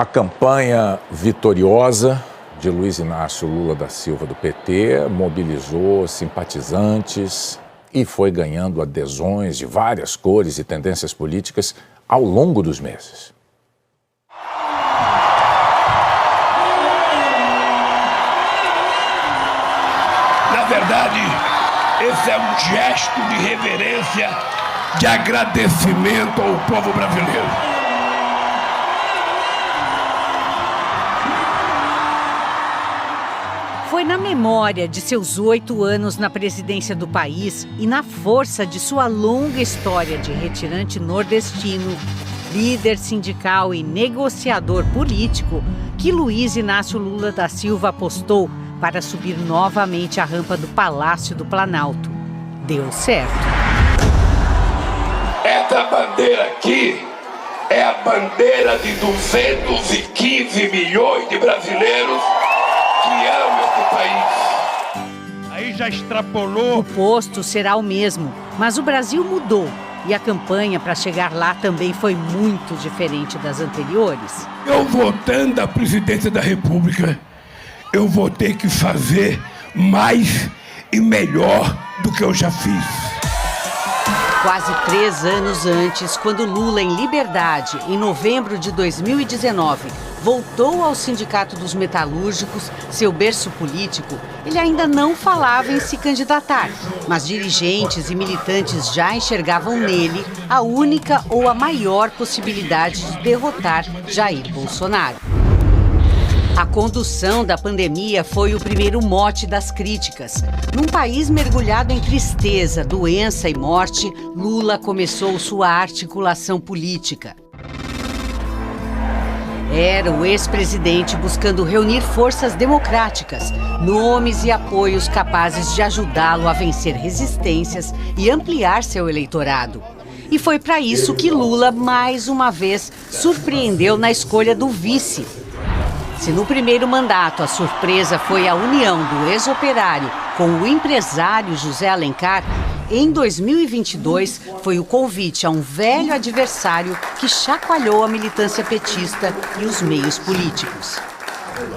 A campanha vitoriosa de Luiz Inácio Lula da Silva do PT mobilizou simpatizantes e foi ganhando adesões de várias cores e tendências políticas ao longo dos meses. Na verdade, esse é um gesto de reverência, de agradecimento ao povo brasileiro. Foi na memória de seus 8 anos na presidência do país e na força de sua longa história de retirante nordestino, líder sindical e negociador político, que Luiz Inácio Lula da Silva apostou para subir novamente a rampa do Palácio do Planalto. Deu certo. Essa bandeira aqui é a bandeira de 215 milhões de brasileiros que amam esse país. Aí já extrapolou. O posto será o mesmo, mas o Brasil mudou e a campanha para chegar lá também foi muito diferente das anteriores. Eu votando a presidência da República, eu vou ter que fazer mais e melhor do que eu já fiz. Quase 3 anos antes, quando Lula, em liberdade, em novembro de 2019, voltou ao Sindicato dos Metalúrgicos, seu berço político, ele ainda não falava em se candidatar, mas dirigentes e militantes já enxergavam nele a única ou a maior possibilidade de derrotar Jair Bolsonaro. A condução da pandemia foi o primeiro mote das críticas. Num país mergulhado em tristeza, doença e morte, Lula começou sua articulação política. Era o ex-presidente buscando reunir forças democráticas, nomes e apoios capazes de ajudá-lo a vencer resistências e ampliar seu eleitorado. E foi para isso que Lula, mais uma vez, surpreendeu na escolha do vice. Se no primeiro mandato a surpresa foi a união do ex-operário com o empresário José Alencar, em 2022 foi o convite a um velho adversário que chacoalhou a militância petista e os meios políticos.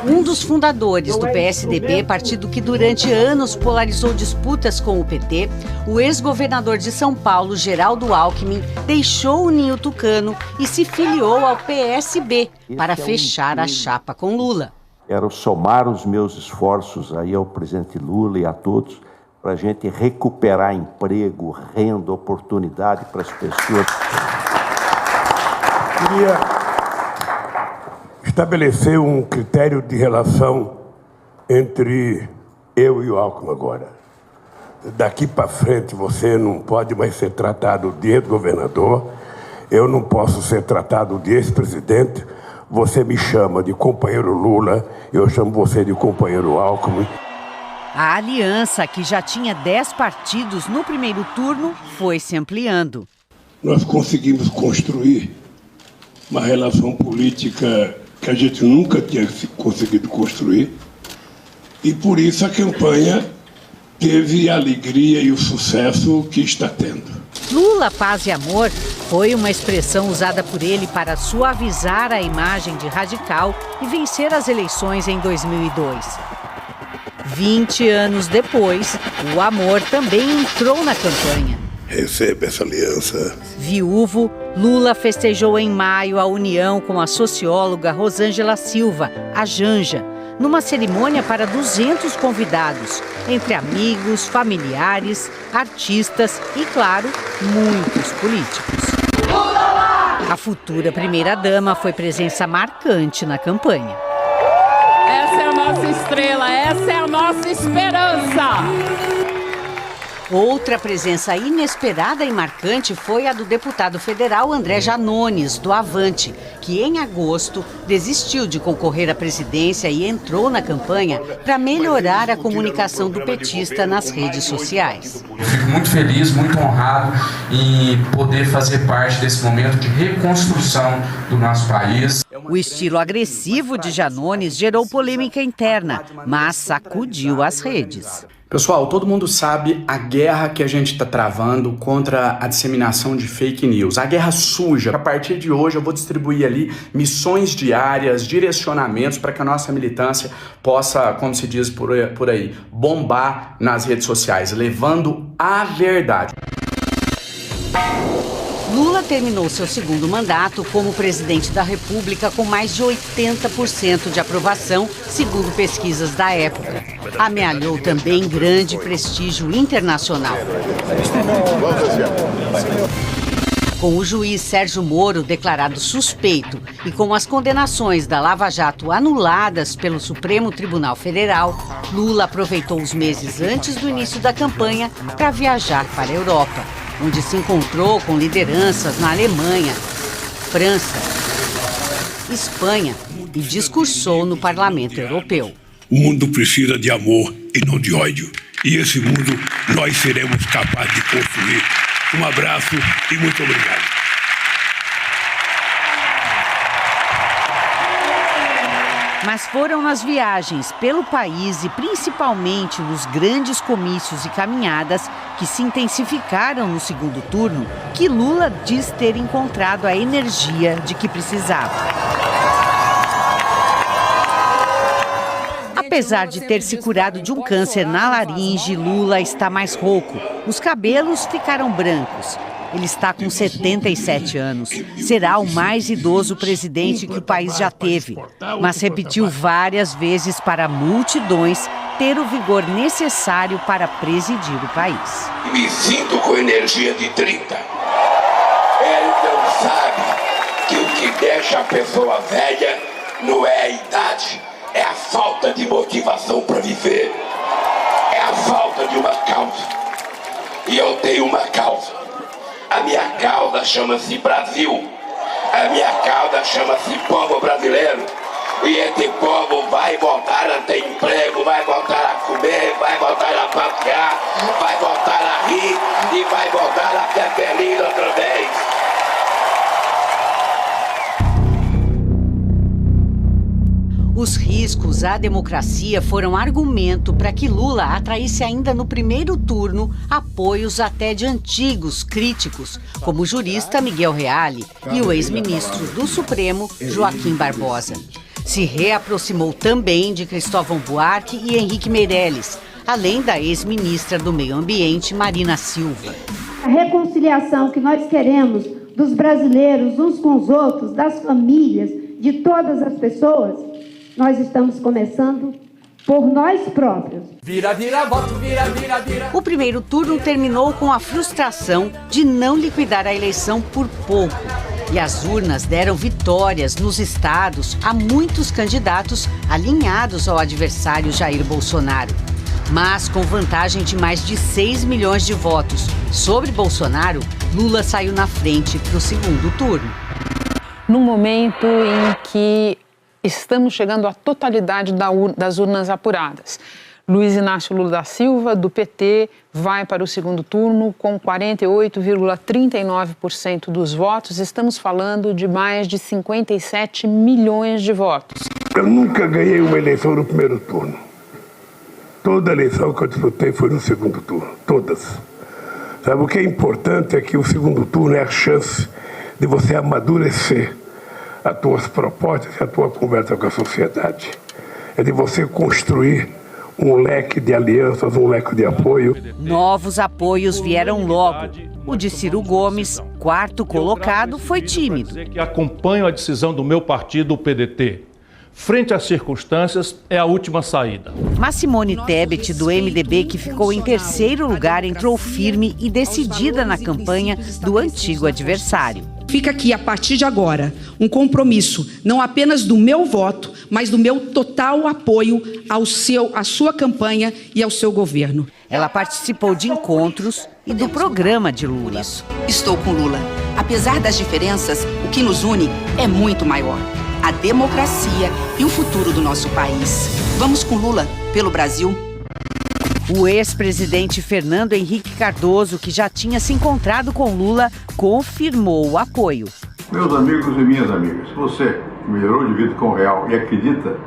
Um dos fundadores do PSDB, partido que durante anos polarizou disputas com o PT, o ex-governador de São Paulo, Geraldo Alckmin, deixou o ninho tucano e se filiou ao PSB para fechar a chapa com Lula. Quero somar os meus esforços aí ao presidente Lula e a todos para a gente recuperar emprego, renda, oportunidade para as pessoas. Queria estabelecer um critério de relação entre eu e o Alckmin agora. Daqui para frente você não pode mais ser tratado de ex-governador, eu não posso ser tratado de ex-presidente, você me chama de companheiro Lula, eu chamo você de companheiro Alckmin. A aliança, que já tinha 10 partidos no primeiro turno, foi se ampliando. Nós conseguimos construir uma relação política que a gente nunca tinha conseguido construir, e por isso a campanha teve a alegria e o sucesso que está tendo. Lula, paz e amor foi uma expressão usada por ele para suavizar a imagem de radical e vencer as eleições em 2002. 20 anos depois, o amor também entrou na campanha. Receba essa aliança. Viúvo, Lula festejou em maio a união com a socióloga Rosângela Silva, a Janja, numa cerimônia para 200 convidados, entre amigos, familiares, artistas e, claro, muitos políticos. A futura primeira-dama foi presença marcante na campanha. Essa é a nossa estrela, essa é a nossa esperança. Outra presença inesperada e marcante foi a do deputado federal André Janones, do Avante, que em agosto desistiu de concorrer à presidência e entrou na campanha para melhorar a comunicação do petista nas redes sociais. Eu fico muito feliz, muito honrado em poder fazer parte desse momento de reconstrução do nosso país. O estilo agressivo de Janones gerou polêmica interna, mas sacudiu as redes. Pessoal, todo mundo sabe a guerra que a gente está travando contra a disseminação de fake news, a guerra suja. A partir de hoje eu vou distribuir ali missões diárias, direcionamentos para que a nossa militância possa, como se diz por aí, bombar nas redes sociais, levando a verdade. Lula terminou seu segundo mandato como presidente da República com mais de 80% de aprovação, segundo pesquisas da época. Amealhou também grande prestígio internacional. Com o juiz Sérgio Moro declarado suspeito e com as condenações da Lava Jato anuladas pelo Supremo Tribunal Federal, Lula aproveitou os meses antes do início da campanha para viajar para a Europa, onde se encontrou com lideranças na Alemanha, França, Espanha e discursou no Parlamento Europeu. O mundo precisa de amor e não de ódio. E esse mundo nós seremos capazes de construir. Um abraço e muito obrigado. Mas foram nas viagens pelo país e principalmente nos grandes comícios e caminhadas que se intensificaram no segundo turno que Lula diz ter encontrado a energia de que precisava. Apesar de ter se curado de um câncer na laringe, Lula está mais rouco. Os cabelos ficaram brancos. Ele está com 77 anos. Será o mais idoso presidente que o país já teve. Mas repetiu várias vezes para multidões ter o vigor necessário para presidir o país. Me sinto com energia de 30. Ele não sabe que o que deixa a pessoa velha não é a idade, é a falta de motivação para viver. É a falta de uma causa. E eu tenho uma causa. A minha causa chama-se Brasil. A minha causa chama-se povo brasileiro. E esse povo vai voltar a ter emprego, vai voltar a comer, vai voltar a passear, vai voltar a rir e vai voltar a ser feliz outra vez. Os riscos à democracia foram argumento para que Lula atraísse ainda no primeiro turno apoios até de antigos críticos, como o jurista Miguel Reale e o ex-ministro do Supremo, Joaquim Barbosa. Se reaproximou também de Cristóvão Buarque e Henrique Meirelles, além da ex-ministra do Meio Ambiente, Marina Silva. A reconciliação que nós queremos dos brasileiros uns com os outros, das famílias, de todas as pessoas, nós estamos começando por nós próprios. Vira, vira, voto, vira, vira, vira. O primeiro turno terminou com a frustração de não liquidar a eleição por pouco. E as urnas deram vitórias nos estados a muitos candidatos alinhados ao adversário Jair Bolsonaro. Mas com vantagem de mais de 6 milhões de votos sobre Bolsonaro, Lula saiu na frente para o segundo turno. No momento em que estamos chegando à totalidade das urnas apuradas. Luiz Inácio Lula da Silva, do PT, vai para o segundo turno com 48,39% dos votos. Estamos falando de mais de 57 milhões de votos. Eu nunca ganhei uma eleição no primeiro turno. Toda eleição que eu disputei foi no segundo turno. Todas. Sabe, o que é importante é que o segundo turno é a chance de você amadurecer as tuas propostas e a tua conversa com a sociedade. É de você construir um leque de alianças, um leque de apoio. Novos apoios vieram logo. O de Ciro Gomes, quarto colocado, foi tímido. Dizer que acompanho a decisão do meu partido, o PDT. Frente às circunstâncias, é a última saída. Mas Simone Tebet, do MDB, que ficou em terceiro lugar, entrou firme e decidida na campanha do antigo adversário. Fica aqui, a partir de agora, um compromisso, não apenas do meu voto, mas do meu total apoio à sua campanha e ao seu governo. Ela participou de encontros e do programa de Lula. Estou com Lula. Apesar das diferenças, o que nos une é muito maior. A democracia e o futuro do nosso país. Vamos com Lula, pelo Brasil. O ex-presidente Fernando Henrique Cardoso, que já tinha se encontrado com Lula, confirmou o apoio. Meus amigos e minhas amigas, você que melhorou de vida com o real e acredita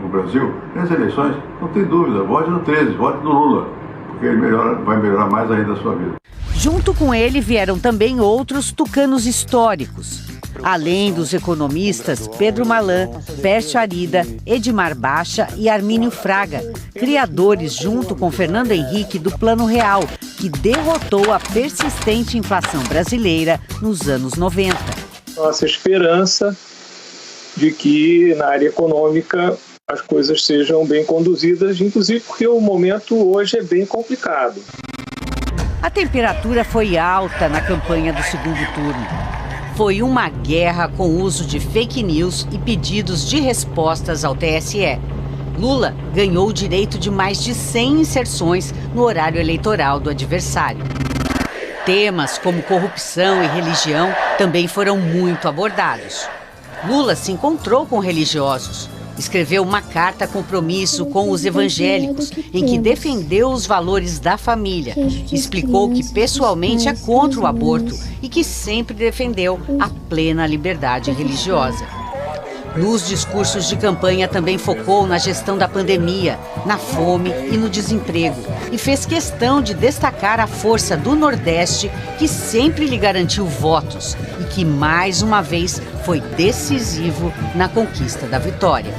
no Brasil, nas eleições, não tem dúvida, vote no 13, vote no Lula, porque ele vai melhorar mais ainda a sua vida. Junto com ele vieram também outros tucanos históricos. Além dos economistas Pedro Malan, Pércio Arida, Edmar Baixa e Armínio Fraga, criadores junto com Fernando Henrique do Plano Real, que derrotou a persistente inflação brasileira nos anos 90. Nossa esperança de que na área econômica as coisas sejam bem conduzidas, inclusive porque o momento hoje é bem complicado. A temperatura foi alta na campanha do segundo turno. Foi uma guerra com o uso de fake news e pedidos de respostas ao TSE. Lula ganhou o direito de mais de 100 inserções no horário eleitoral do adversário. Temas como corrupção e religião também foram muito abordados. Lula se encontrou com religiosos. Escreveu uma carta compromisso com os evangélicos, em que defendeu os valores da família. Explicou que pessoalmente é contra o aborto e que sempre defendeu a plena liberdade religiosa. Nos discursos de campanha também focou na gestão da pandemia, na fome e no desemprego. E fez questão de destacar a força do Nordeste, que sempre lhe garantiu votos e que, mais uma vez, foi decisivo na conquista da vitória.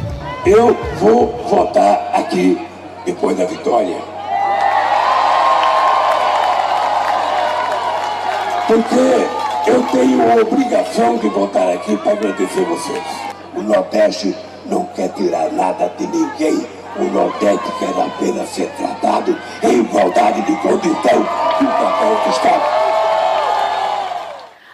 Eu vou votar aqui depois da vitória. Porque eu tenho a obrigação de votar aqui para agradecer vocês. O Nordeste não quer tirar nada de ninguém. O Nordeste quer apenas ser tratado em igualdade de condição com qualquer outro estado.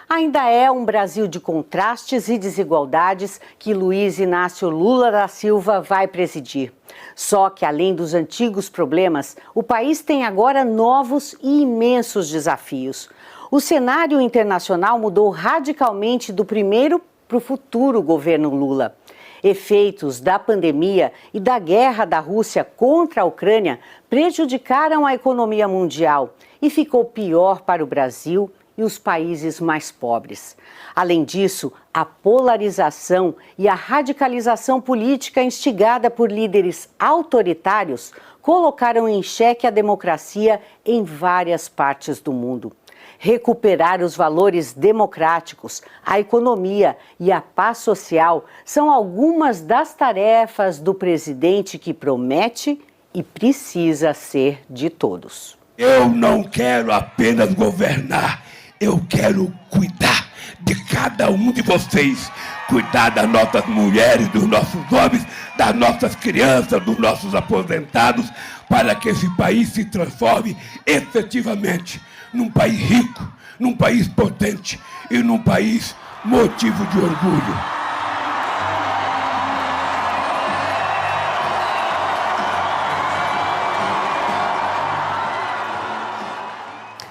Ainda é um Brasil de contrastes e desigualdades que Luiz Inácio Lula da Silva vai presidir. Só que, além dos antigos problemas, o país tem agora novos e imensos desafios. O cenário internacional mudou radicalmente do primeiro para o futuro governo Lula. Efeitos da pandemia e da guerra da Rússia contra a Ucrânia prejudicaram a economia mundial e ficou pior para o Brasil e os países mais pobres. Além disso, a polarização e a radicalização política instigada por líderes autoritários colocaram em xeque a democracia em várias partes do mundo. Recuperar os valores democráticos, a economia e a paz social são algumas das tarefas do presidente que promete e precisa ser de todos. Eu não quero apenas governar. Eu quero cuidar de cada um de vocês, cuidar das nossas mulheres, dos nossos homens, das nossas crianças, dos nossos aposentados, para que esse país se transforme efetivamente num país rico, num país potente e num país motivo de orgulho.